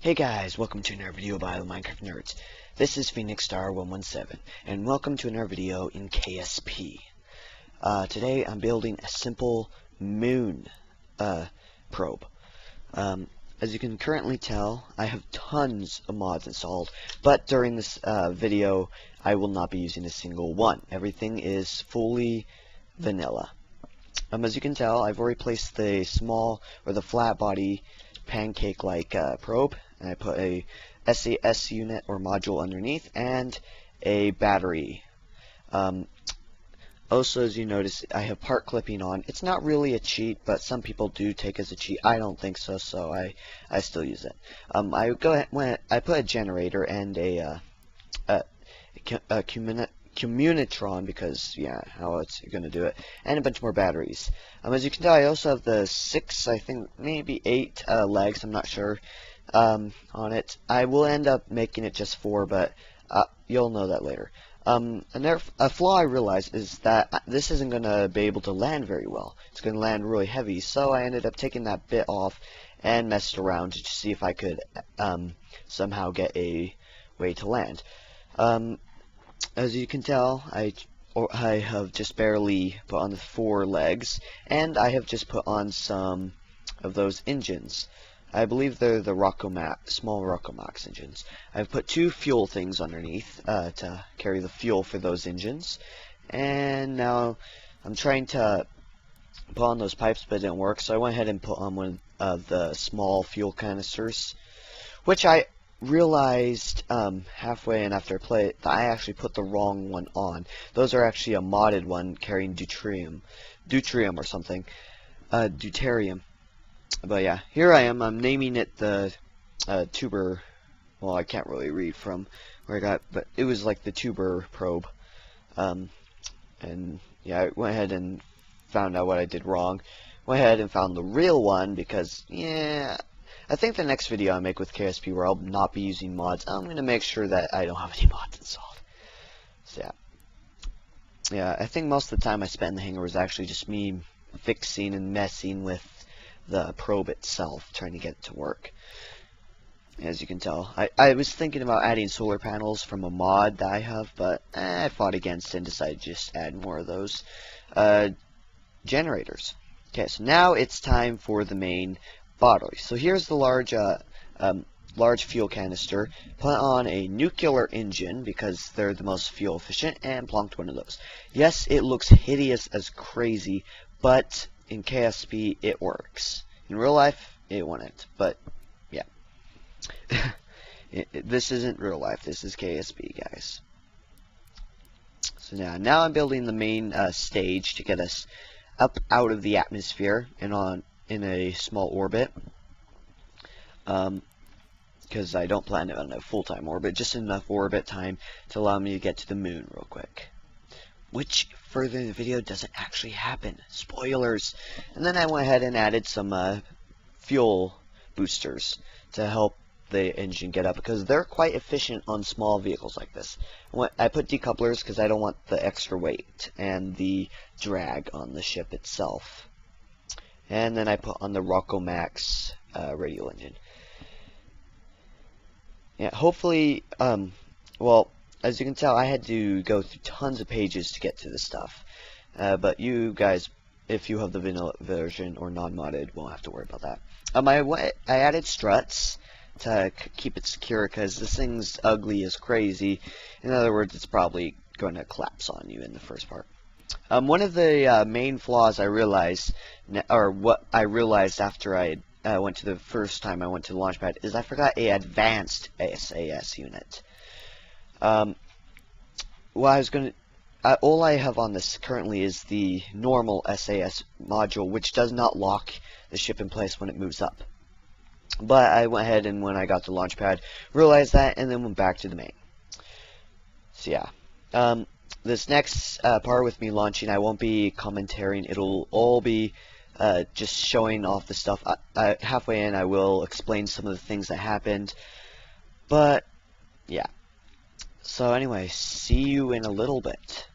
Hey guys, welcome to another video by the Minecraft Nerds. This is Phoenix Star 117, and welcome to another video in KSP. Today I'm building a simple moon probe. As you can currently tell, I have tons of mods installed, but during this video I will not be using a single one. Everything is fully vanilla. As you can tell, I've already placed the small or the flat body pancake-like probe, and I put a SAS unit or module underneath and a battery. Also, as you notice, I have part clipping on. It's not really a cheat, but some people do take as a cheat. I don't think so, so I still use it. I go ahead when I put a generator and a communitron, because yeah, how it's gonna do it, and a bunch more batteries. As you can tell, I also have the 6, I think maybe 8 legs, I'm not sure, on it. I will end up making it just 4, but you'll know that later. A flaw I realized is that this isn't gonna be able to land very well. It's gonna land really heavy, so I ended up taking that bit off and messed around to see if I could somehow get a way to land. As you can tell, I have just barely put on the 4 legs, and I have just put on some of those engines. I believe they're the small Rockomax engines. I've put 2 fuel things underneath to carry the fuel for those engines, and now I'm trying to put on those pipes, but it didn't work, so I went ahead and put on one of the small fuel canisters, which I realized halfway in after I played that I actually put the wrong one on. Those are actually a modded one carrying deuterium or something, deuterium. But yeah, here I am. I'm naming it the tuber. Well, I can't really read from where I got, but it was like the tuber probe. And yeah, I went ahead and found out what I did wrong. Went ahead and found the real one because yeah. I think the next video I make with KSP, where I'll not be using mods, I'm going to make sure that I don't have any mods installed. So yeah. Yeah, I think most of the time I spent in the hangar was actually just me fixing and messing with the probe itself, trying to get it to work. As you can tell, I was thinking about adding solar panels from a mod that I have, but I fought against it and decided to just add more of those generators. Okay, so now it's time for the main body. So here's the large fuel canister. Put on a nuclear engine because they're the most fuel efficient, and plonked one of those. Yes, it looks hideous as crazy, but in KSP it works. In real life it wouldn't, but yeah. This isn't real life, this is KSP, guys. So now I'm building the main stage to get us up out of the atmosphere and in a small orbit, because I don't plan it on a full-time orbit, just enough orbit time to allow me to get to the moon real quick, which further in the video doesn't actually happen. Spoilers. And then I went ahead and added some fuel boosters to help the engine get up, because they're quite efficient on small vehicles like this. I put decouplers because I don't want the extra weight and the drag on the ship itself. And then I put on the Rockomax radial engine. Yeah, hopefully, well, as you can tell, I had to go through tons of pages to get to this stuff. But you guys, if you have the vanilla version or non-modded, won't have to worry about that. I added struts to keep it secure, because this thing's ugly as crazy. In other words, it's probably going to collapse on you in the first part. One of the main flaws I realized, or what I realized after I went to the first time I went to the launch pad, is I forgot a advanced SAS unit. Well, I was going to, all I have on this currently is the normal SAS module, which does not lock the ship in place when it moves up. But I went ahead and when I got to the launch pad, realized that, and then went back to the main. So yeah. This next part with me launching, I won't be commentating. It'll all be just showing off the stuff. Halfway in, I will explain some of the things that happened. But, yeah. So anyway, see you in a little bit.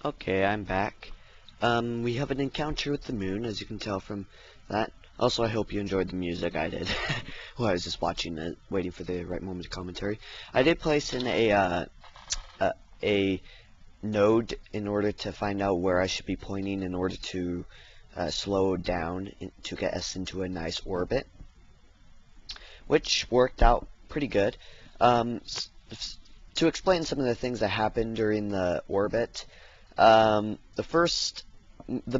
Okay, I'm back. We have an encounter with the moon, as you can tell from that. Also, I hope you enjoyed the music. I did. Well, I was just watching it, waiting for the right moment of commentary. I did place in a node in order to find out where I should be pointing in order to slow down to get us into a nice orbit, which worked out pretty good. To explain some of the things that happened during the orbit, the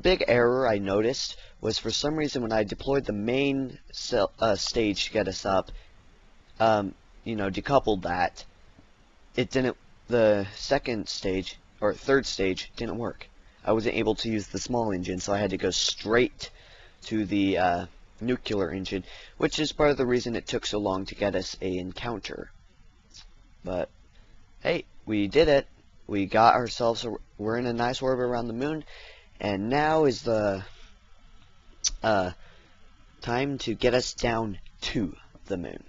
big error I noticed was for some reason when I deployed the main stage to get us up, decoupled that, it didn't. The second stage or third stage didn't work. I wasn't able to use the small engine, so I had to go straight to the nuclear engine, which is part of the reason it took so long to get us a encounter. But hey, we did it. We got ourselves we're in a nice orbit around the moon, and now is the time to get us down to the moon.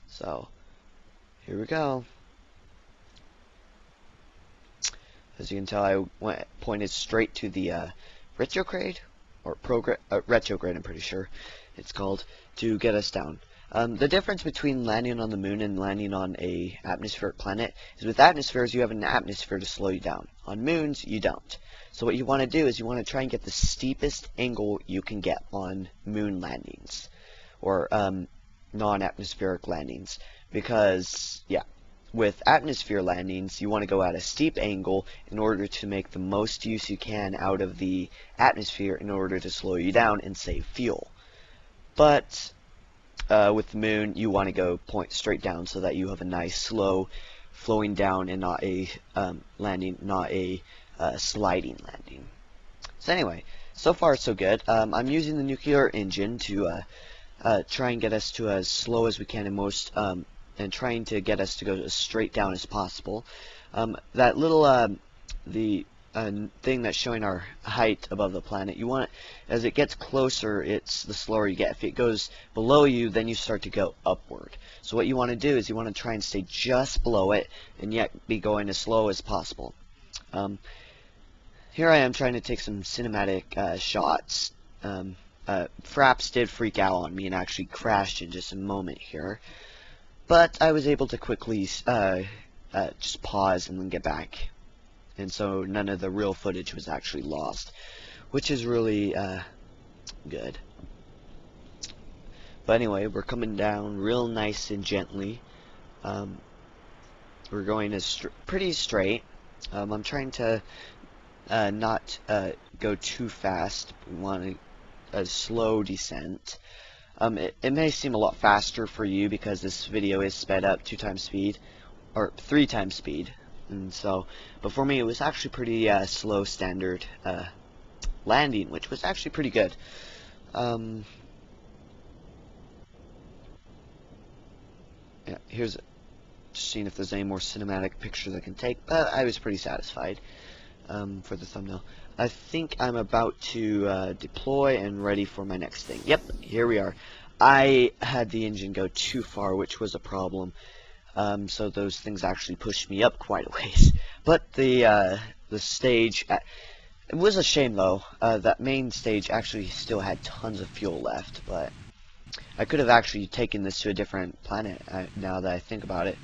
So here we go. As you can tell, I pointed straight to the retrograde, or retrograde, I'm pretty sure it's called, to get us down. The difference between landing on the moon and landing on a atmospheric planet is with atmospheres you have an atmosphere to slow you down. On moons you don't. So what you want to do is you want to try and get the steepest angle you can get on moon landings, or non-atmospheric landings, because yeah, with atmosphere landings you want to go at a steep angle in order to make the most use you can out of the atmosphere in order to slow you down and save fuel. But with the moon, you want to go point straight down so that you have a nice slow flowing down and not a landing, not a sliding landing. So anyway, so far so good. I'm using the nuclear engine to try and get us to as slow as we can and trying to get us to go as straight down as possible. That little thing that's showing our height above the planet, you want, as it gets closer, it's the slower you get. If it goes below you, then you start to go upward. So what you want to do is you want to try and stay just below it and yet be going as slow as possible. Here I am trying to take some cinematic shots. Fraps did freak out on me and actually crashed in just a moment here, but I was able to quickly just pause and then get back. And so none of the real footage was actually lost, which is really good. But anyway, we're coming down real nice and gently. We're going pretty straight. I'm trying to not go too fast. We want a slow descent. It may seem a lot faster for you because this video is sped up 2 times speed, or 3 times speed. And so, but for me it was actually pretty slow standard landing, which was actually pretty good. Yeah, here's just seeing if there's any more cinematic pictures I can take, but I was pretty satisfied for the thumbnail. I think I'm about to deploy and ready for my next thing. Yep, here we are. I had the engine go too far, which was a problem. So those things actually pushed me up quite a ways. But the stage, it was a shame though. That main stage actually still had tons of fuel left, but I could have actually taken this to a different planet. Now that I think about it,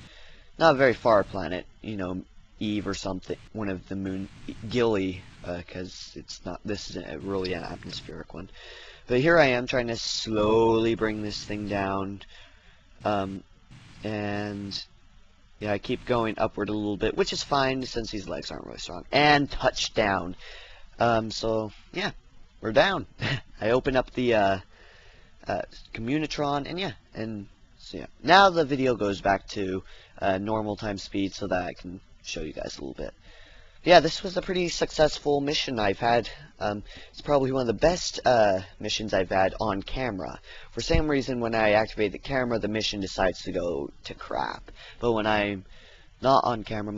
not a very far planet, you know, Eve or something, one of the moon, Gilly, because it's not. This isn't really an atmospheric one. But here I am trying to slowly bring this thing down. And yeah, I keep going upward a little bit, which is fine since these legs aren't really strong. And touchdown. So yeah, we're down. I open up the Communitron, and yeah, and so yeah. Now the video goes back to normal time speed so that I can show you guys a little bit. Yeah, this was a pretty successful mission I've had. It's probably one of the best missions I've had on camera. For some reason, when I activate the camera, the mission decides to go to crap. But when I'm not on camera,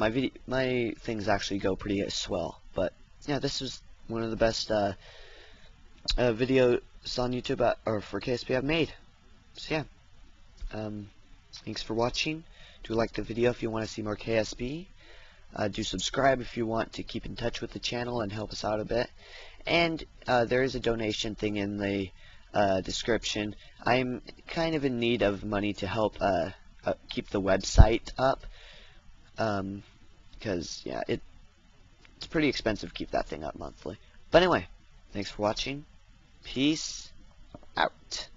my things actually go pretty swell. But yeah, this was one of the best videos on YouTube or for KSP I've made. So yeah, thanks for watching. Do like the video if you want to see more KSP. Do subscribe if you want to keep in touch with the channel and help us out a bit. And there is a donation thing in the description. I'm kind of in need of money to help keep the website up, because yeah, it's pretty expensive to keep that thing up monthly. But anyway, thanks for watching. Peace out.